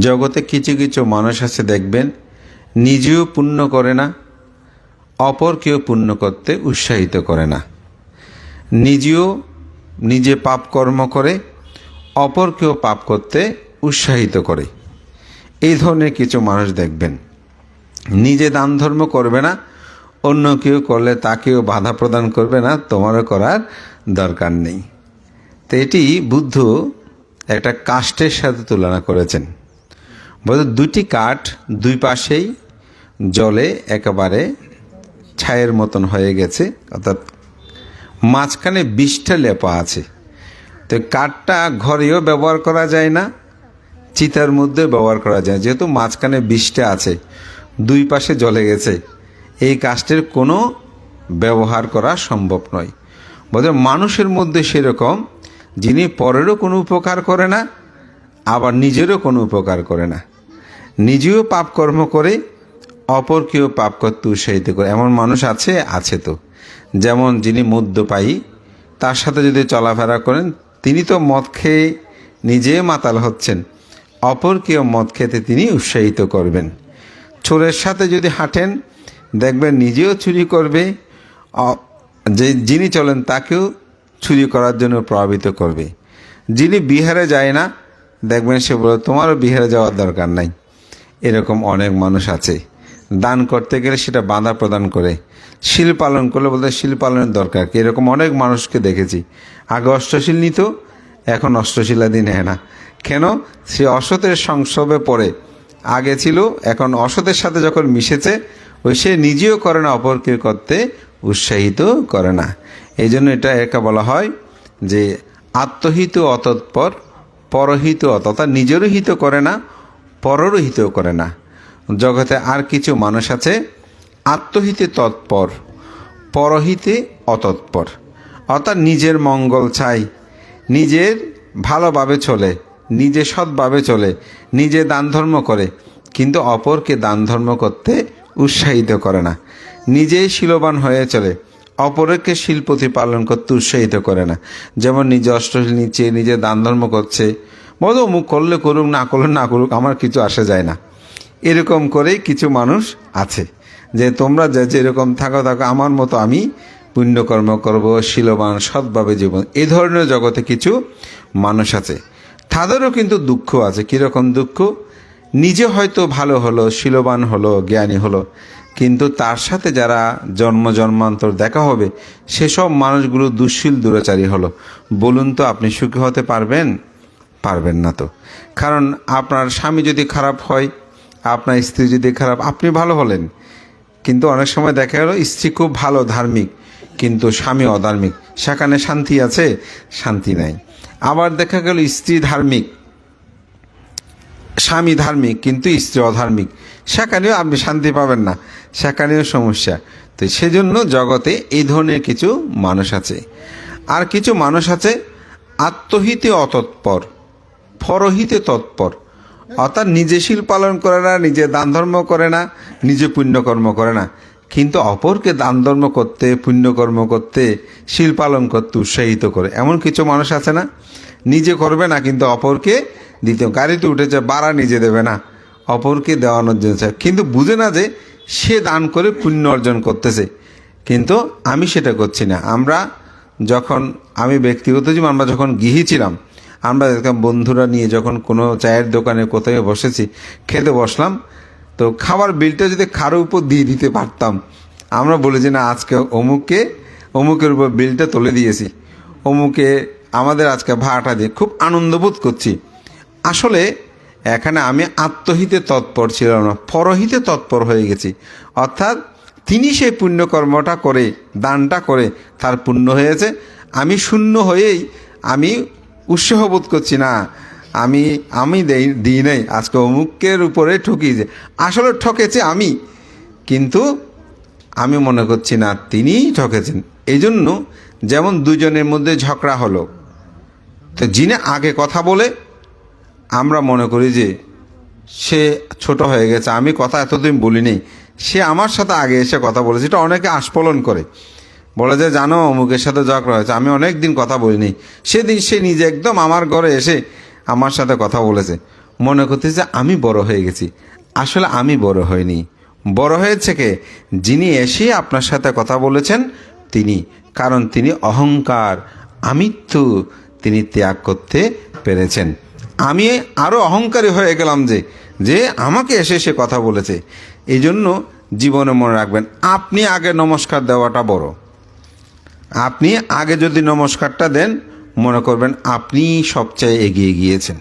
জগতে কিছু কিছু মানুষ আছে দেখবেন, নিজেও পুণ্য করে না, অপরকেও পুণ্য করতে উৎসাহিত করে না। নিজে পাপ কর্ম করে, অপরকেও পাপ করতে উৎসাহিত করে। এই ধরনের কিছু মানুষ দেখবেন, নিজে দান ধর্ম করবে না, অন্য কেউ করলে তাকেও বাধা প্রদান করবে না, তোমারও করার দরকার নেই। তো এটি বুদ্ধ একটা কাষ্ঠের সাথে তুলনা করেছেন। বলতে দুটি কাঠ দুই পাশেই জলে একেবারে ছায়ের মতন হয়ে গেছে, অর্থাৎ মাঝখানে 20টা লেপা আছে। তো কাঠটা ঘরেও ব্যবহার করা যায় না, চিতার মধ্যে ব্যবহার করা যায়, যেহেতু মাঝখানে 20টা আছে, দুই পাশে জ্বলে গেছে, এই কাষ্ঠের কোনো ব্যবহার করা সম্ভব নয়। বলতে মানুষের মধ্যে সেরকম, যিনি পরেরও কোনো উপকার করে না, আবার নিজেরও কোনো উপকার করে না, নিজেও পাপ কর্ম করে অপরকেও পাপ করতে উৎসাহিত করে, এমন মানুষ আছে তো। যেমন যিনি মদ্যপায়ী, তার সাথে যদি চলাফেরা করেন, তিনি তো মদ খেয়ে নিজে মাতাল হচ্ছেন, অপরকেও মদ খেতে তিনি উৎসাহিত করবেন। চোরের সাথে যদি হাঁটেন, দেখবেন নিজেও চুরি করবে, যিনি চলেন তাকেও চুরি করার জন্য প্রভাবিত করবে। যিনি বিহারে যায় না, দেখবেন সে বলে তোমারও বিহারে যাওয়ার দরকার নাই। এরকম অনেক মানুষ আছে। দান করতে গেলে সেটা বাধা প্রদান করে, শিল পালন করলে বলতে শিল পালনের দরকার কি, এরকম অনেক মানুষকে দেখেছি। আগে অষ্টশীল নিত, এখন অষ্টশীলাদি নেয় না। কেন? সে অসতের সংস্রবে পড়ে, আগে ছিল, এখন অসতের সাথে যখন মিশেছে, সে নিজেও করে না, অপরকে করতে উৎসাহিত করে না। এই জন্য একে বলা হয় যে আত্মহিত অতৎপর, পরহিত অর্থাৎ নিজেরও হিত করে না, পরেরও হিত করে না। জগতে আর কিছু মানুষ আছে আত্মহিতে তৎপর, পরহিতে অতৎপর, অর্থাৎ নিজের মঙ্গল চাই, নিজের ভালোভাবে চলে, নিজে সৎভাবে চলে, নিজে দান ধর্ম করে, কিন্তু অপরকে দান ধর্ম করতে উৎসাহিত করে না। নিজেই শীলবান হয়ে চলে, অপরকে শীল প্রতিপালন করতে উৎসাহিত করে না। যেমন নিজে অষ্টশীল নিচ্ছে, নিজে দান ধর্ম করছে, বলো অমুক করলে করুক, না করলে না করুক, আমার কিছু আসে যায় না। এরকম করেই কিছু মানুষ আছে যে তোমরা যেরকম থাকো, আমার মতো আমি পুণ্যকর্ম করব, শীলবান সৎভাবে জীবন। এই ধরনের জগতে কিছু মানুষ আছে। তাদেরও কিন্তু দুঃখ আছে। কীরকম দুঃখ? নিজে হয়তো ভালো হলো, শীলবান হলো, জ্ঞানী হলো, কিন্তু তার সাথে যারা জন্মান্তর দেখা হবে, সেসব মানুষগুলো দুঃশীল দুরাচারী হলো। বলুন তো আপনি সুখী হতে পারবেন? পারবেন না তো। কারণ আপনার স্বামী যদি খারাপ হয়, আপনার স্ত্রী যদি খারাপ, আপনি ভালো হলেন, কিন্তু অনেক সময় দেখা গেল স্ত্রী খুব ভালো ধার্মিক, কিন্তু স্বামী অধার্মিক, সেখানে শান্তি আছে? শান্তি নাই। আবার দেখা গেল স্ত্রী ধার্মিক, স্বামী ধার্মিক, কিন্তু স্ত্রী অধার্মিক, সেখানেও আপনি শান্তি পাবেন না, সেখানেও সমস্যা। তো সেজন্য জগতে এই ধরনের কিছু মানুষ আছে। আর কিছু মানুষ আছে আত্মহিতে অতৎপর, পরহিতে তৎপর, অর্থাৎ নিজে শীল পালন করে না, নিজে দান ধর্ম করে না, নিজে পুণ্যকর্ম করে না, কিন্তু অপরকে দান ধর্ম করতে, পুণ্যকর্ম করতে, শীল পালন করতে উৎসাহিত করে। এমন কিছু মানুষ আছে না, নিজে করবে না কিন্তু অপরকে দিতে, গাড়িতে উঠেছে ভাড়া নিজে দেবে না, অপরকে দেওয়ানোর জন্য, কিন্তু বুঝে না যে সে দান করে পুণ্য অর্জন করতেছে, কিন্তু আমি সেটা করছি না। আমি ব্যক্তিগত জীবন, আমরা যখন গৃহী ছিলাম, আমরা দেখতাম বন্ধুরা নিয়ে যখন কোনো চায়ের দোকানে কোথায় বসেছি, খেতে বসলাম, তো খাবার বিলটা যদি কারোর উপর দিয়ে দিতে পারতাম, আমরা বলেছি না আজকে অমুকের উপর বিলটা তুলে দিয়েছি, অমুকে আমাদের আজকে ভাড়াটা দিয়ে খুব আনন্দ বোধ করছি। আসলে এখানে আমি আত্মহিতে তৎপর ছিলাম না, পরহিতে তৎপর হয়ে গেছি। অর্থাৎ তিনি সেই পুণ্যকর্মটা করে, দানটা করে তার পুণ্য হয়েছে, আমি শূন্য হয়েই আমি উৎসাহ বোধ করছি না, আমি দিই নাই, আজকে অমুকের উপরে ঠকিয়েছে, আসলে ঠকেছে আমি, কিন্তু আমি মনে করছি না তিনিই ঠকেছেন। এই জন্য যেমন দুজনের মধ্যে ঝগড়া হলো, তো যিনি আগে কথা বলে আমরা মনে করি যে সে ছোট হয়ে গেছে, আমি কথা এতদিন বলিনি, সে আমার সাথে আগে এসে কথা বলেছে। এটা অনেকে আস্ফলন করে, বলে যে জানো অমুকের সাথে ঝগড়া হয়েছে, আমি অনেক দিন কথা বলিনি, সেদিন সে নিজে একদম আমার ঘরে এসে আমার সাথে কথা বলেছে। মনে করতেছে আমি বড় হয়ে গেছি। আসলে আমি বড় হইনি, বড় হয়েছে কে? যিনি এসে আপনার সাথে কথা বলেছেন তিনি। কারণ তিনি অহংকার, আমিত্ব তিনি ত্যাগ করতে পেরেছেন। আমি আরও অহংকারী হয়ে গেলাম যে যে আমাকে এসে সে কথা বলেছে। এই জন্য জীবনে মনে রাখবেন, আপনি আগে নমস্কার দেওয়াটা বড়। আপনি আগে যদি নমস্কারটা দেন, মনে করবেন আপনি সবচেয়ে এগিয়ে গিয়েছেন।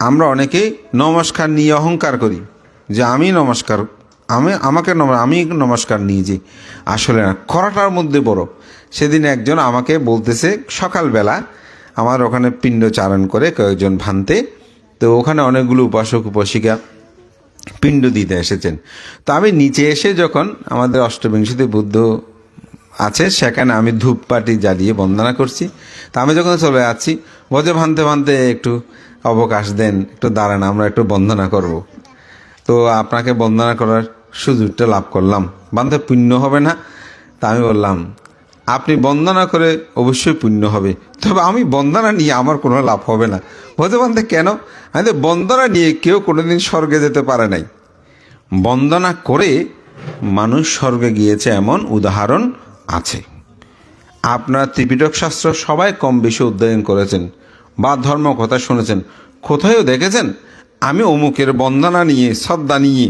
আমরা অনেকে নমস্কার নিয়ে অহংকার করি যে আমি নমস্কার নিয়েছি। আসলে না, করাটার মধ্যে বড়। সেদিন একজন আমাকে বলতেছে, সকালবেলা আমার ওখানে পিণ্ড চারণ করে কয়েকজন ভান্তে, তো ওখানে অনেকগুলো উপাসক উপাসিকা পিণ্ড দিতে এসেছেন। তো আমি নিচে এসে যখন আমাদের অষ্টবিংশতি বুদ্ধ আছে সেখানে আমি ধূপপাটি জ্বালিয়ে বন্দনা করছি। তা আমি যখন চলে যাচ্ছি, বলছে ভান্তে ভান্তে একটু অবকাশ দেন, একটু দাঁড়ান, আমরা একটু বন্দনা করব। তো আপনাকে বন্দনা করার সুযোগটা লাভ করলাম, ভান্তে পুণ্য হবে না? তা আমি বললাম, আপনি বন্দনা করে অবশ্যই পুণ্য হবে, তবে আমি বন্দনা নিয়ে আমার কোনো লাভ হবে না। বলতে ভান্তে কেন? আমি বন্দনা নিয়ে কেউ কোনোদিন স্বর্গে যেতে পারে নাই। বন্দনা করে মানুষ স্বর্গে গিয়েছে এমন উদাহরণ আছে। আপনার ত্রিপিটক শাস্ত্র সবাই কম বেশি অধ্যয়ন করেছেন বা ধর্ম কথা শুনেছেন, কোথায়ও দেখেছেন আমি অমুকের বন্দনা নিয়ে, শ্রদ্ধা নিয়ে,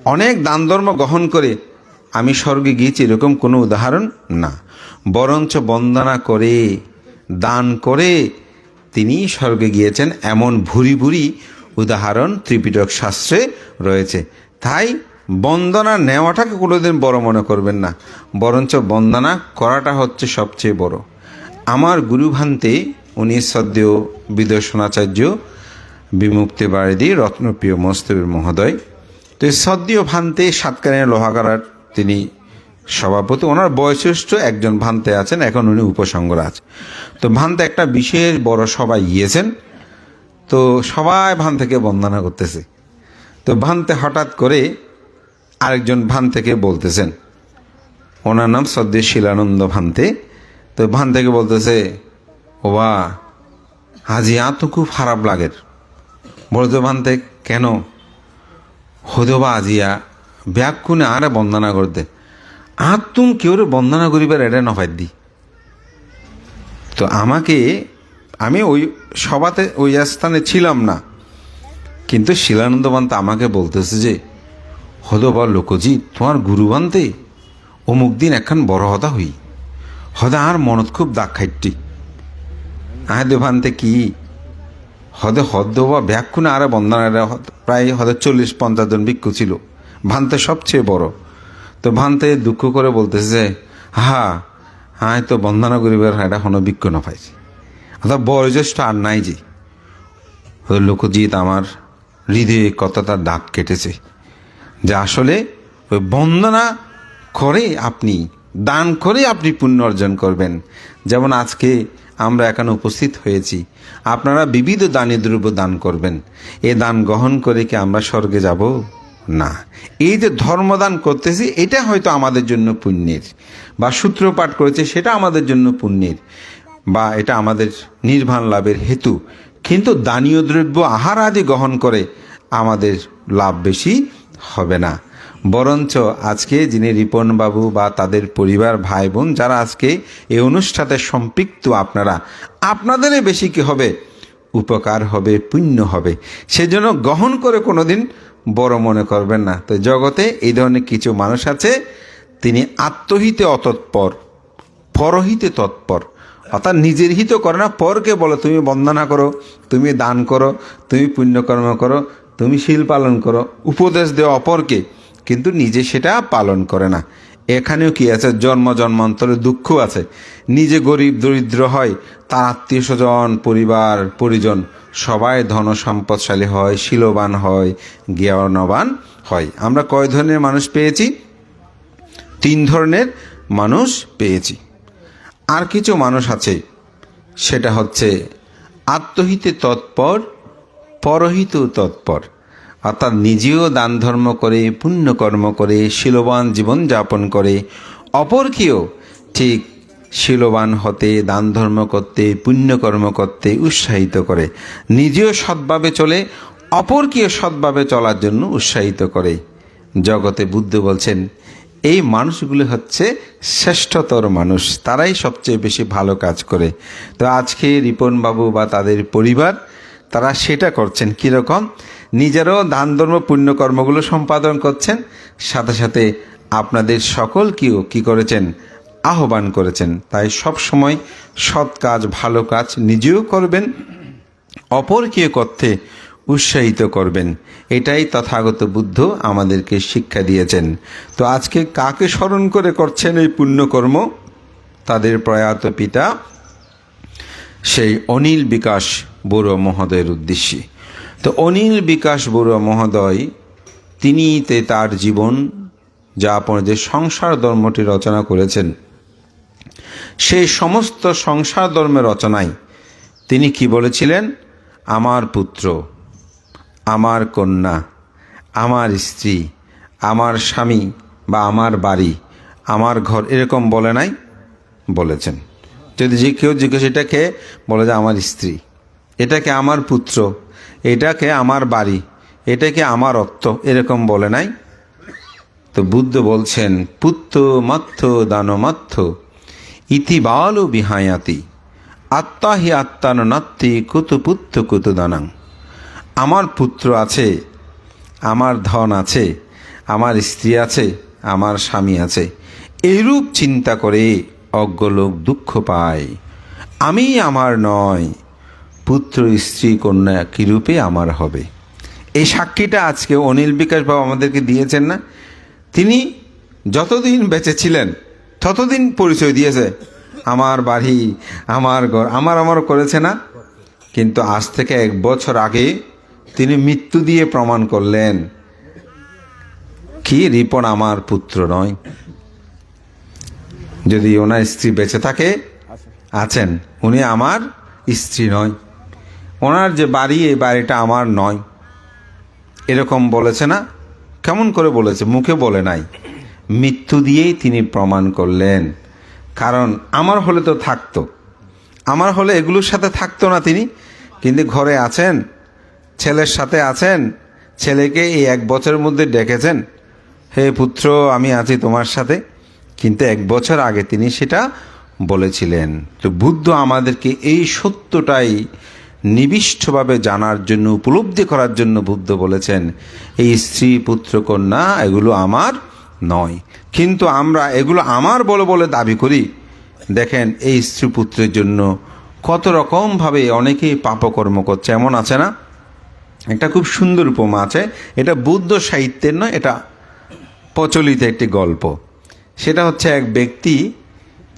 অনেক দান ধর্ম গ্রহণ করে আমি স্বর্গে গিয়েছি, এরকম কোনো উদাহরণ না। বরঞ্চ বন্দনা করে, দান করে তিনি স্বর্গে গিয়েছেন এমন ভুরি ভুরি উদাহরণ ত্রিপিটক শাস্ত্রে রয়েছে। তাই বন্দনা নেওয়াটাকে কোনোদিন বড় মনে করবেন না, বরঞ্চ বন্দনা করাটা হচ্ছে সবচেয়ে বড়। আমার গুরুভান্তে, উনি শ্রদ্ধেয় বিদর্শনাচার্য বিমুক্তি বারিদি রত্নপ্রিয় মস্তবীর মহোদয়। তো এই শ্রদ্ধেয় ভান্তে সাতকানিয়া লোহাগাড়ার তিনি সভাপতি। ওনার বয়োজ্যেষ্ঠ একজন ভান্তে আছেন, এখন উনি উপসংঘরা আছে। তো ভান্তে একটা বিশেষ বড় সভায় গিয়েছেন, তো সবাই ভান্তেকে বন্দনা করতেছে। তো ভান্তে হঠাৎ করে আরেকজন ভান্তেকে বলতেছেন, ওনার নাম শ্রদ্ধেয় শিলানন্দ ভান্তে। তো ভান্তেকে বলতেছে, ও বা হাজিয়া তো খুব খারাপ লাগের। বলতো ভান্তে কেন? হতো বা আজিয়া ব্যাকুনে আরে বন্দনা করতে, আর তুমি কেউ বন্দনা করিবার এটা নফাই দি। তো আমি ওই সভাতে ওই স্থানে ছিলাম না, কিন্তু শিলানন্দ ভান্তে আমাকে বলতেছে যে হতো বা লোকজি তোমার গুরু ভান্তে অমুক দিন একখান বড় হতা হই, হদা আর মনত খুব দাগ খাইটি। আহে ভান্তে কি হদে হদ্দ বা ব্যাকুনে আরে বন্দনা, প্রায় হদে 40-50 জন ভিক্ষু ছিল, ভান্তে সবচেয়ে বড়। তো ভান্তে দুঃখ করে বলতেছে, হ্যাঁ তো বন্দনা করিবার এটা কোনো ভিক্ষু না পাইছি, অর্থাৎ বয়োজ্যেষ্ঠ আর নাই যে। লোকজিৎ আমার হৃদয়ে কত তার দাগ কেটেছে, যে আসলে ওই বন্দনা করে আপনি, দান করে আপনি পুণ্য অর্জন করবেন। যেমন আজকে আমরা এখানে উপস্থিত হয়েছি, আপনারা বিবিধ দানি দ্রব্য দান করবেন। এ দান গ্রহণ করে কি আমরা স্বর্গে যাব? না। এই যে ধর্মদান করতেছি, এটা হয়তো আমাদের জন্য পুণ্যের, বা সূত্রপাঠ করেছে সেটা আমাদের জন্য পুণ্যের, বা এটা আমাদের নির্বাণ লাভের হেতু। কিন্তু দানীয় দ্রব্য আহার আদি গ্রহণ করে আমাদের লাভ বেশি হবে না। বরঞ্চ আজকে যিনি রিপনবাবু বা তাদের পরিবার ভাই বোন যারা আজকে এই অনুষ্ঠানে সম্পৃক্ত, আপনাদেরই বেশি কি হবে? উপকার হবে, পুণ্য হবে। সেজন্য গ্রহণ করে কোনোদিন বড় মনে করবেন না। তো জগতে এই ধরনের কিছু মানুষ আছে, তিনি আত্মহিতে অতৎপর, পরহিতে তৎপর, অর্থাৎ নিজের হিত করে না, পরকে বলো তুমি বন্দনা করো, তুমি দান করো, তুমি পুণ্যকর্ম করো, তুমি শীল পালন করো, উপদেশ দেওয়া অপরকে, কিন্তু নিজে সেটা পালন করে না। এখানেও কি আছে? জন্ম জন্মান্তরের দুঃখ আছে। নিজে গরিব দরিদ্র হয়, তার আত্মীয় স্বজন, পরিবার পরিজন সবাই ধন সম্পদশালী হয়, শীলবান হয়, জ্ঞানবান হয়। আমরা কয় ধরনের মানুষ পেয়েছি? 3 ধরনের মানুষ পেয়েছি। আর কিছু মানুষ আছে, সেটা হচ্ছে আত্মহিতে তৎপর, পরহিতেও তৎপর, অর্থাৎ নিজেও দান ধর্ম করে, পুণ্যকর্ম করে, শীলবান জীবনযাপন করে, অপরকেও ঠিক শীলবান হতে, দান ধর্ম করতে, পুণ্যকর্ম করতে উৎসাহিত করে, নিজেও সৎভাবে চলে, অপরকেও সৎভাবে চলার জন্য উৎসাহিত করে। জগতে বুদ্ধ বলছেন এই মানুষগুলো হচ্ছে শ্রেষ্ঠতর মানুষ, তারাই সবচেয়ে বেশি ভালো কাজ করে। তো আজকে রিপন বাবু বা তাদের পরিবার তারা সেটা করছেন। কীরকম? নিজেরও দান ধর্ম পুণ্যকর্মগুলো সম্পাদন করছেন, সাথে সাথে আপনাদের সকলকেও কী করেছেন? আহ্বান করেছেন। তাই সব সময় সৎ কাজ, ভালো কাজ নিজেও করবেন, অপরকেও করতে উৎসাহিত করবেন। এটাই তথাগত বুদ্ধ আমাদেরকে শিক্ষা দিয়েছেন। তো আজকে কাকে স্মরণ করে করছেন এই পুণ্যকর্ম? তাদের প্রয়াত পিতা সেই অনিল বিকাশ বড়ুয়া মহোদয়ের উদ্দেশ্যে। তো অনিল বিকাশ বড়ুয়া মহোদয় তিনি তার জীবন যাপন যে সংসার ধর্মটি রচনা করেছেন, সেই সমস্ত সংসার ধর্মের রচনায় তিনি কি বলেছিলেন? আমার পুত্র, আমার কন্যা, আমার স্ত্রী, আমার স্বামী বা আমার বাড়ি, আমার ঘর, এরকম বলে নাই? বলেছেন। যদি যে কেউ জিজ্ঞেস এটাকে বলে যে আমার স্ত্রী, এটাকে আমার পুত্র, এটাকে আমার বাড়ি, এটাকে আমার অর্থ, এরকম বলে নাই? তো বুদ্ধ বলছেন পুত্র মত্থ দানমত্থ ইতি বালো বিহায়াতি আত্মা হি আত্মাননাত্তি কুতু পুত্র কুতু দানাং। আমার পুত্র আছে, আমার ধন আছে, আমার স্ত্রী আছে, আমার স্বামী আছে, এইরূপ চিন্তা করে অজ্ঞ লোক দুঃখ পায়। আমি আমার নয়, পুত্র স্ত্রী কন্যা কীরূপে আমার হবে? এই সাক্ষীটা আজকে অনিল বিকাশ বাবু আমাদেরকে দিয়েছেন না? তিনি যতদিন বেঁচে ছিলেন ততদিন পরিচয় দিয়েছে আমার বাড়ি, আমার ঘর, আমার করেছে না? কিন্তু আজ থেকে 1 বছর আগে তিনি মৃত্যু দিয়ে প্রমাণ করলেন কি রিপন আমার পুত্র নয়। যদি ওনার স্ত্রী বেঁচে থাকে, আছেন, উনি আমার স্ত্রী নয়, ওনার যে বাড়ি, এই বাড়িটা আমার নয়, এরকম বলেছে না? কেমন করে বলেছে? মুখে বলে নাই, মৃত্যু দিয়েই তিনি প্রমাণ করলেন। কারণ আমার হলে তো থাকতো, আমার হলে এগুলোর সাথে থাকতো না তিনি। কিন্তু ঘরে আছেন, ছেলের সাথে আছেন, ছেলেকে এই 1 বছরের মধ্যে ডেকেছেন, হে পুত্র আমি আছি তোমার সাথে। কিন্তু 1 বছর আগে তিনি সেটা বলেছিলেন। তো বুদ্ধ আমাদেরকে এই সত্যটাই নিবিষ্টভাবে জানার জন্য, উপলব্ধি করার জন্য বুদ্ধ বলেছেন এই স্ত্রী পুত্র কন্যা এগুলো আমার নয়। কিন্তু আমরা এগুলো আমার বলে বলে দাবি করি। দেখেন এই স্ত্রী পুত্রের জন্য কত রকমভাবে অনেকেই পাপকর্ম করছে। এমন আছে না? একটা খুব সুন্দর উপমা আছে, এটা বুদ্ধ সাহিত্যের নয়, এটা প্রচলিত একটি গল্প। সেটা হচ্ছে এক ব্যক্তি,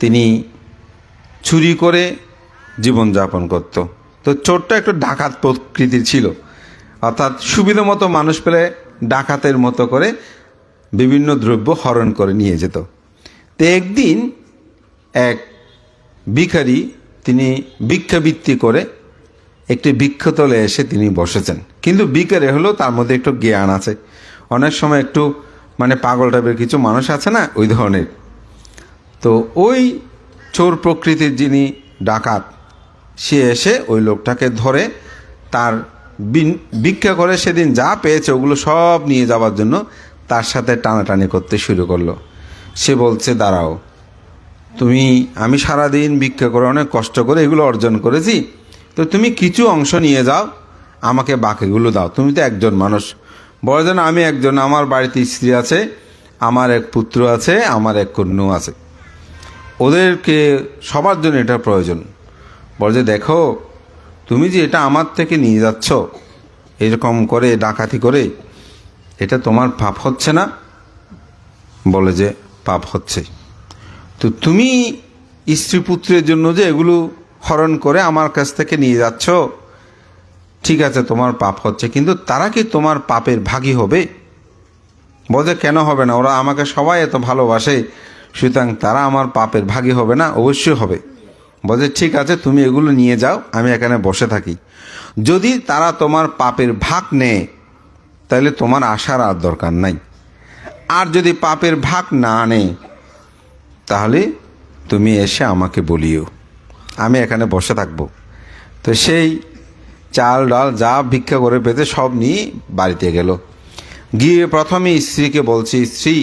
তিনি চুরি করে জীবনযাপন করত। তো চোরটা একটু ডাকাত প্রকৃতির ছিল, অর্থাৎ সুবিধা মতো মানুষ পেলে ডাকাতের মতো করে বিভিন্ন দ্রব্য হরণ করে নিয়ে যেত। তো একদিন এক ভিখারি, তিনি ভিক্ষাবৃত্তি করে একটি বৃক্ষতলে এসে তিনি বসেছেন। কিন্তু ভিখারি হলেও তার মধ্যে একটু জ্ঞান আছে। অনেক সময় একটু পাগল টাইপের কিছু মানুষ আছে না, ওই ধরনের। তো ওই চোর প্রকৃতির যিনি ডাকাত, সে এসে ওই লোকটাকে ধরে তার ভিক্ষা করে সেদিন যা পেয়েছে ওগুলো সব নিয়ে যাওয়ার জন্য তার সাথে টানাটানি করতে শুরু করলো। সে বলছে দাঁড়াও, আমি সারাদিন ভিক্ষা করে অনেক কষ্ট করে এগুলো অর্জন করেছি, তো তুমি কিছু অংশ নিয়ে যাও, আমাকে বাকিগুলো দাও। তুমি তো একজন মানুষ। বলে যেন আমি একজন, আমার বাড়িতে স্ত্রী আছে, আমার এক পুত্র আছে, আমার এক কন্যা আছে, ওদেরকে সবার জন্য এটা প্রয়োজন। বলে যে দেখো, তুমি যে এটা আমার থেকে নিয়ে যাচ্ছ এরকম করে ডাকাতি করে, এটা তোমার পাপ হচ্ছে না? বলে যে পাপ হচ্ছে। তো তুমি স্ত্রী পুত্রের জন্য যে এগুলো হরণ করে আমার কাছ থেকে নিয়ে যাচ্ছ, ঠিক আছে তোমার পাপ হচ্ছে, কিন্তু তারা কি তোমার পাপের ভাগী হবে? বলে কেন হবে না? ওরা আমাকে সবাই এত ভালোবাসে, সুতরাং তারা আমার পাপের ভাগী হবে না? অবশ্যই হবে। বলে ঠিক আছে, তুমি এগুলো নিয়ে যাও, আমি এখানে বসে থাকি। যদি তারা তোমার পাপের ভাগ নেয় তাহলে তোমার আসার আর দরকার নাই। আর যদি পাপের ভাগ না নেয় তাহলে তুমি এসে আমাকে বলিও, আমি এখানে বসে থাকবো। তো সেই চাল ডাল যা ভিক্ষা করে পেতে সব নিয়ে বাড়িতে গেল। গিয়ে প্রথমে স্ত্রীকে বলছে, স্ত্রী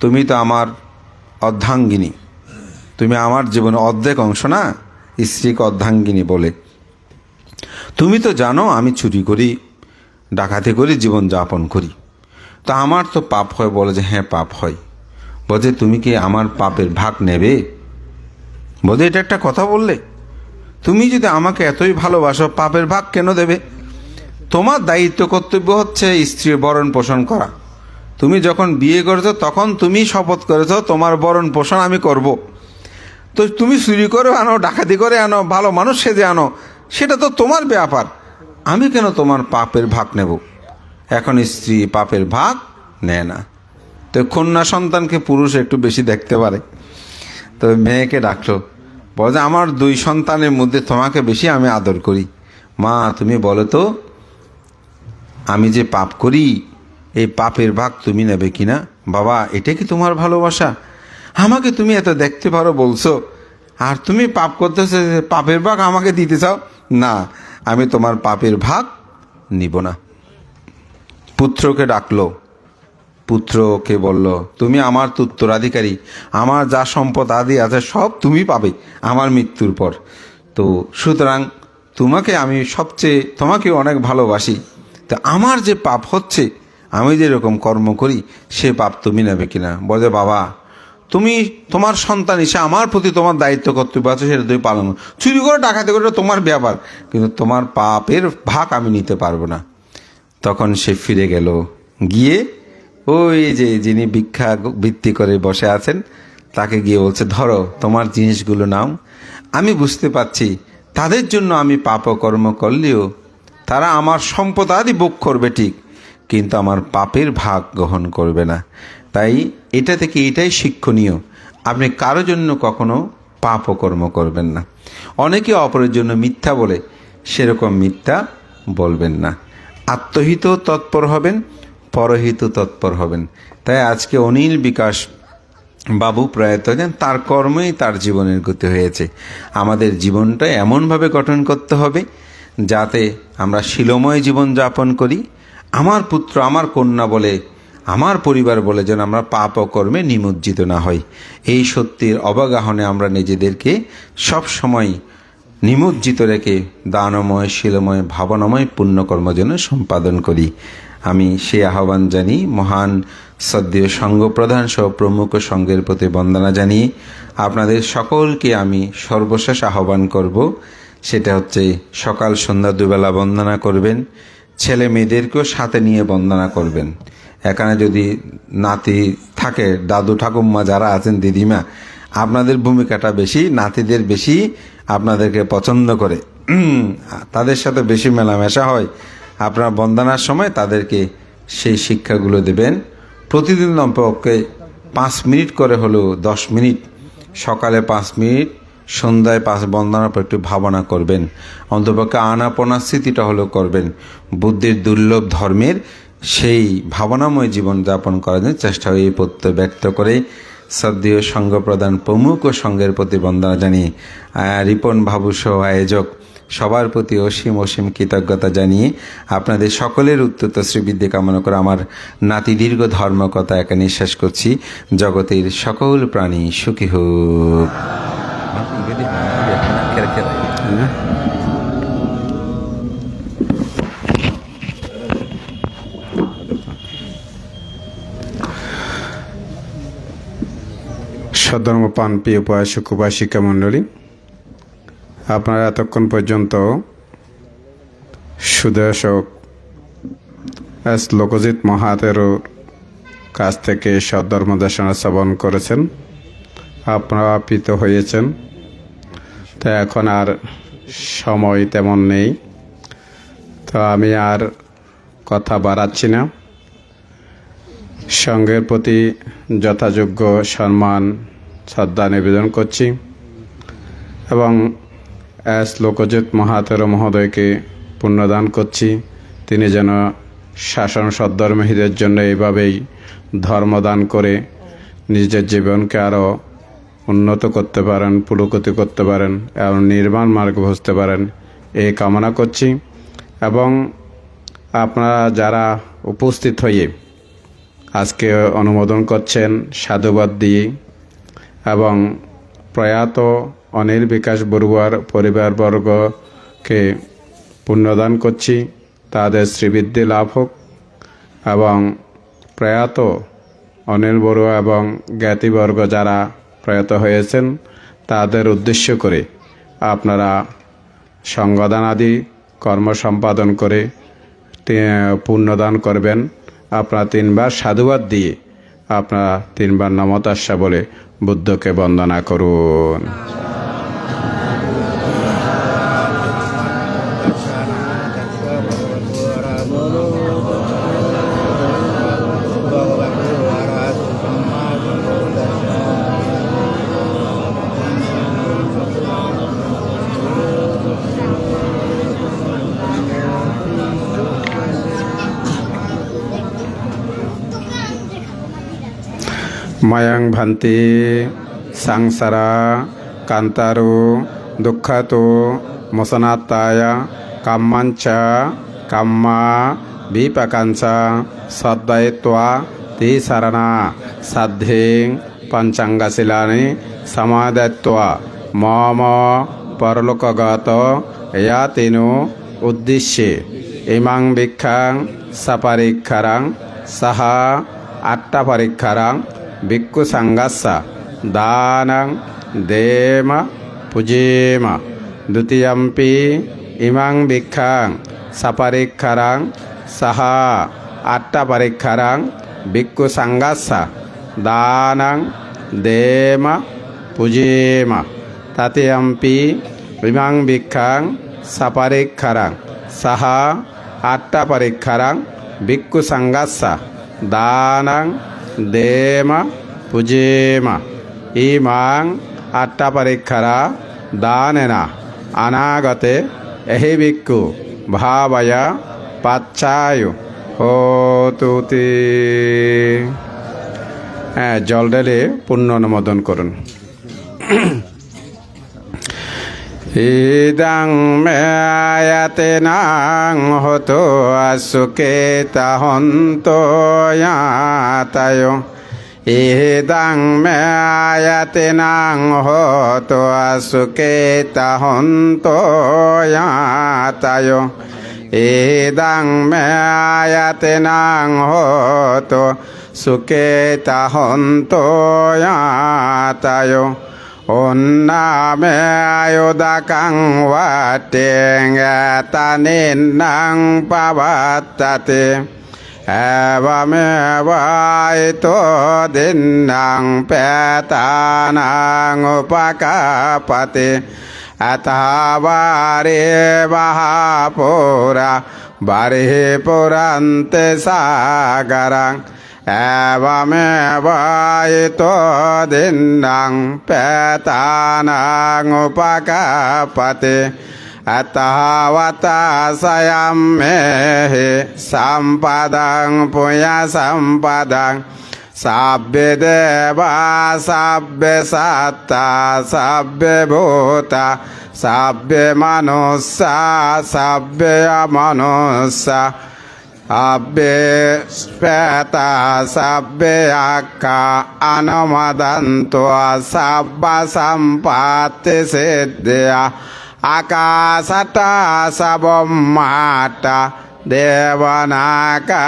তুমি তো আমার অর্ধাঙ্গিনী, তুমি আমার জীবনে অর্ধেক অংশ না। স্ত্রীকে অর্ধাঙ্গিনী বলে, তুমি তো জানো আমি চুরি করি, ডাকাতি করি, জীবন যাপন করি, তো আমার তো পাপ হয়। বলে যে হ্যাঁ পাপ হয়। বলছে তুমি কি আমার পাপের ভাগ নেবে? বলে এটা একটা কথা বললে, তুমি যদি আমাকে এতই ভালোবাসো পাপের ভাগ কেন দেবে? তোমার দায়িত্ব কর্তব্য হচ্ছে স্ত্রীর ভরণ পোষণ করা। তুমি যখন বিয়ে করেছো তখন তুমি শপথ করেছো তোমার ভরণ পোষণ আমি করব। তো তুমি চুরি করে আনো, ডাকাতি করে আনো, ভালো মানুষ সেজে আনো, সেটা তো তোমার ব্যাপার, আমি কেন তোমার পাপের ভাগ নেব? এখন স্ত্রী পাপের ভাগ নেয় না। তো কন্যা সন্তানকে পুরুষ একটু বেশি দেখতে পারে, তো মেয়েকে ডাকলো, বলে আমার 2 সন্তানের মধ্যে তোমাকে বেশি আমি আদর করি। মা তুমি বলো তো, আমি যে পাপ করি এই পাপের ভাগ তুমি নেবে কিনা? বাবা এটা কি তোমার ভালোবাসা? আমাকে তুমি এত দেখতে পারো বলছো, আর তুমি পাপ করতেছো, পাপের ভাগ আমাকে দিতে চাও? না, আমি তোমার পাপের ভাগ নিব না। পুত্রকে ডাকলো, পুত্রকে বলল, তুমি আমার তো উত্তরাধিকারী, আমার যা সম্পদ আদি আছে সব তুমি পাবে আমার মৃত্যুর পর। তো সুতরাং তোমাকে আমি তোমাকে অনেক ভালোবাসি, তো আমার যে পাপ হচ্ছে, আমি যেরকম কর্ম করি সে পাপ তুমি নেবে কিনা? বলে বাবা তুমি তোমার সন্তান হিসেবে আমার প্রতি তোমার দায়িত্ব কর্তব্য আছে, সেটা তুমি পালন করো। চুরি করে ডাকাতি করে তোমার ব্যাপার, কিন্তু তোমার পাপের ভাগ আমি নিতে পারবো না। তখন সে ফিরে গেল, গিয়ে ওই যে যিনি ভিক্ষা বৃত্তি করে বসে আছেন তাকে গিয়ে বলছে, ধরো তোমার জিনিসগুলো নাও। আমি বুঝতে পারছি তাদের জন্য আমি পাপকর্ম করলেও তারা আমার সম্পদ আদি ভোগ করবে ঠিক, কিন্তু আমার পাপের ভাগ গ্রহণ করবে না। তাই এটা থেকে এটাই শিক্ষণীয়, আপনি কারো জন্য কখনো পাপকর্ম করবেন না। অনেকে অপরের জন্য মিথ্যা বলে, সেরকম মিথ্যা বলবেন না। আত্মহিত তৎপর হবেন, পরহিত তৎপর হবেন। তাই আজকে অনিল বিকাশ বাবু প্রয়াত হয়েছেন, তার কর্মই তার জীবনের গতি হয়েছে। আমাদের জীবনটা এমনভাবে গঠন করতে হবে যাতে আমরা শিলময় জীবন যাপন করি। আমার পুত্র আমার কন্যা বলে, আমার পরিবার বলে যেন আমরা পাপ ও কর্মে নিমজ্জিত না হই। এই সত্যের অবগাহনে আমরা নিজেদেরকে সব সময় নিমজ্জিত রেখে দানময়, শিলময়, ভাবনাময় পুণ্যকর্ম যেন সম্পাদন করি। আমি সেই আহ্বান জানি মহান সদ্য সংঘপ্রধান সহ প্রমুখ সংঘের প্রতি বন্দনা জানিয়ে আপনাদের সকলকে আমি সর্বশেষ আহ্বান করব, সেটা হচ্ছে সকাল সন্ধ্যা দুবেলা বন্দনা করবেন। ছেলে মেয়েদেরকেও সাথে নিয়ে বন্দনা করবেন। এখানে যদি নাতি থাকে, দাদু ঠাকুমা যারা আছেন, দিদিমা, আপনাদের ভূমিকাটা বেশি, নাতিদের বেশি আপনাদেরকে পছন্দ করে, তাদের সাথে বেশি মেলামেশা হয়। আপনারা বন্দনার সময় তাদেরকে সেই শিক্ষাগুলো দেবেন। প্রতিদিন অন্তপক্ষে 5 মিনিট করে হলেও 10 মিনিট, সকালে 5 মিনিট, সন্ধ্যায় 5 বন্দনার পর একটু ভাবনা করবেন। অন্তপক্ষে আনাপনা স্মৃতিটা হলেও করবেন। বুদ্ধির দুর্লভ ধর্মের সেই ভাবনাময় জীবনযাপন করার জন্য চেষ্টা হয়ে প্রত্যয় ব্যক্ত করে শ্রদ্ধেয় সংঘ প্রধান প্রমুখ ও সংঘের প্রতি বন্দনা জানিয়ে রিপন বাবু সহ আয়োজক সবার প্রতি অসীম অসীম কৃতজ্ঞতা জানিয়ে আপনাদের সকলের উত্তর শ্রীবৃদ্ধি কামনা করে আমার নাতি দীর্ঘ ধর্মকথা এখানে শেষ করছি। জগতের সকল প্রাণী সুখী হোক। সধর্মপান প্রিয় উপাসক উপাসিকা মণ্ডলী, আপনারা এতক্ষণ পর্যন্ত সুদর্শক এস লোকজিৎ মহাতেরোর কাছ থেকে সদ্ধর্মদেশনা শ্রবণ করেছেন। আপনারা আপ্লুত হয়েছেন। তো এখন আর সময় তেমন নেই, তো আমি আর কথা বাড়াচ্ছি না। সংঘের প্রতি যথাযোগ্য সম্মান শ্রদ্ধা নিবেদন করছি এবং এস লোকজিৎ মহাতেরো মহোদয়কে পুণ্যদান করছি। তিনি যেন শাসন সদ্ধর্মহীদের জন্য এইভাবেই ধর্মদান করে নিজের জীবনকে আরও উন্নত করতে পারেন, পুরোগতি করতে পারেন এবং নির্মাণ মার্গ বুঝতে পারেন এই কামনা করছি। এবং আপনারা যারা উপস্থিত হয়ে আজকে অনুমোদন করছেন সাধুবাদ দিয়ে, এবং প্রয়াত অনিল বিকাশ বড়ুয়ার পরিবারবর্গকে পুণ্যদান করছি, তাদের শ্রীবৃদ্ধি লাভ হোক। এবং প্রয়াত অনিল বড়ুয়া এবং জ্ঞাতিবর্গ যারা প্রয়াত হয়েছেন তাদের উদ্দেশ্য করে আপনারা সঙ্গদান আদি কর্ম সম্পাদন করে পুণ্যদান করবেন। আপনারা 3 বার সাধুবাদ দিয়ে আপনারা 3 বার নমো তাস্সা বলে বুদ্ধকে বন্দনা করুন। ময়ং ভান্তি সংসারা কান্তারো দুঃখাতো মোসনাত্তায় কাম্মাঞ্চ কাম্মা বিপাকাঞ্চা সদ্দায়িত্বা তে শরণা সাধ্যেং পঞ্চাঙ্গশীলানি সমাদায়িত্বা মম পরলোকগত ইয়াতিনো উদ্দেশ্যে ইমাং ভিক্ষাং সপরিক্ষারাং সাহা আট্টাপরিক্ষারাং ভিক্ষু সংঘাসা দানং দেম পুজেম। দ্বিতীয়ম্পি ইমাং ভিক্ষাং সপরিক্ষারাং সাহা আট্টাপরিক্ষারাং ভিক্ষু সংঘাসা দানং দেম পুজেম। তৃতীয়ম্পি ইমাং ভিক্ষাং সপরিক্ষারাং সাহা আট্টাপরিক্ষারাং ভিক্ষু সংঘাসা দানং দেম পুজেম। ইমাং আট্টাপরিক্ষারা দানেনা অনাগতে এহি ভিক্ষু ভাবয় পাচ্ছায়ু হোতুতি। জল ঢেলে পুণ্য অনুমোদন করুন। ইদং মে আয়াতেনাং হতো সুকেতা হন্তো ইয়াতায়। ইদং মে আয়াতেনাং হতো সুকেতা হন্তো ইয়াতায়। ইদং মে আয়াতেনাং হতো সুকেতা হন্তো ইয়াতায়। Onname ayodakang wateng taninang pavattate. Evameva ito dinang petanang upakapati. Atavari bahapura baripurante sagarang. Evameva ito dinang petanang upakapati. Atavata sayamehi sampadang punya sampadang. Sabbe deva sabbe satta sabbe bhuta sabbe manussa sabbe amanussa. Abbe speta sabbe akka anomadanto sabba sampatti siddhya. Akasata sabommata devanaka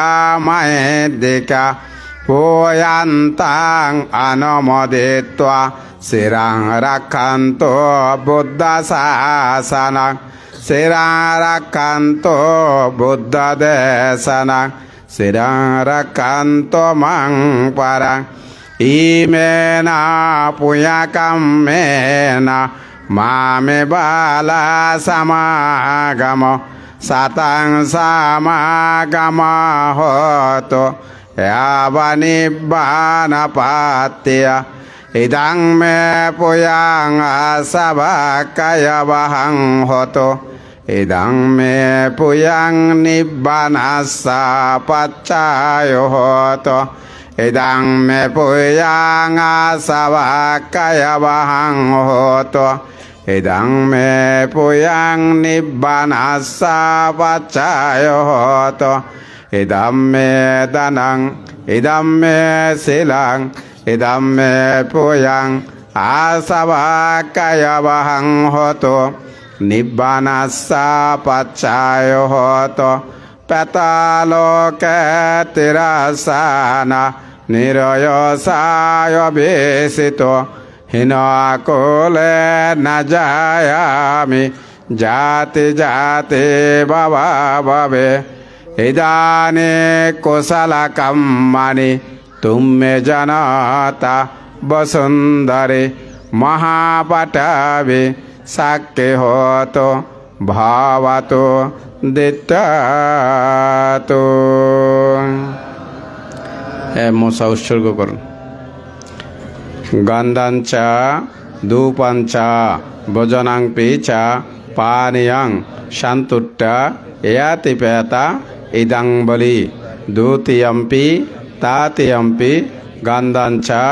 maedika. Puyantang anomoditva sirang rakhanto buddha sasanang. Sirang rakhanto buddha desanang. Sirang rakhanto mang parang. Imena puyakamena mame bala samagamo. Satang samagama hoto yavanibbana patya. Idang me puyang asabakaya bahang hoto. Idang me puyang nibbanasa paccayo hoto. ইদং মে পুয়াং আসবা কায়াবাহাং হতো ইদং মে পুয়াং নিব্বানাসা পাচ্ছায় হতো ইদম মে দানং ইদম মে শিলাং ইদম মে পুয়াং আসবা কায়াবাহাং হতো নিব্বানাসা পাচ্ছায় হতো পেতালোকে তিরাসানা নিরয়সায় বেশিত হীনকুলে না যায় আমি জাতি জাতি বাবা বাবে ইদানে কুশল কম্মানি তুমে জনতা বসুন্ধরে মহাপটাবে সাক্ষী হতো ভাবাতো দিত্যাতো। মশা উৎসর্গ করুন। গন্ধাঞ্চা ধূপাঞ্চা ভোজনাং পিচা পানীয়ং শান্তুট্টা এয়াতি পেতা ইদং বলি দ্বিতীয়ম্পি তাতিয়ম্পি গন্ধাঞ্চা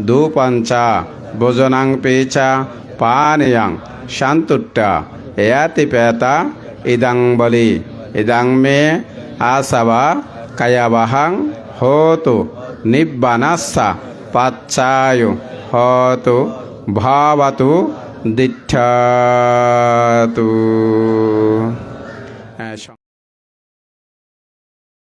ধূপাঞ্চা ভোজনাং পিচা পানীয়ং শান্তুট্টা এয়াতি পেতা ইদং বলি ইদং মে আসবা কায়াবাহাং হতো নিব্বানাসা পাচ্ছায়ু হতো ভাবাতু দিঠ্যাতু।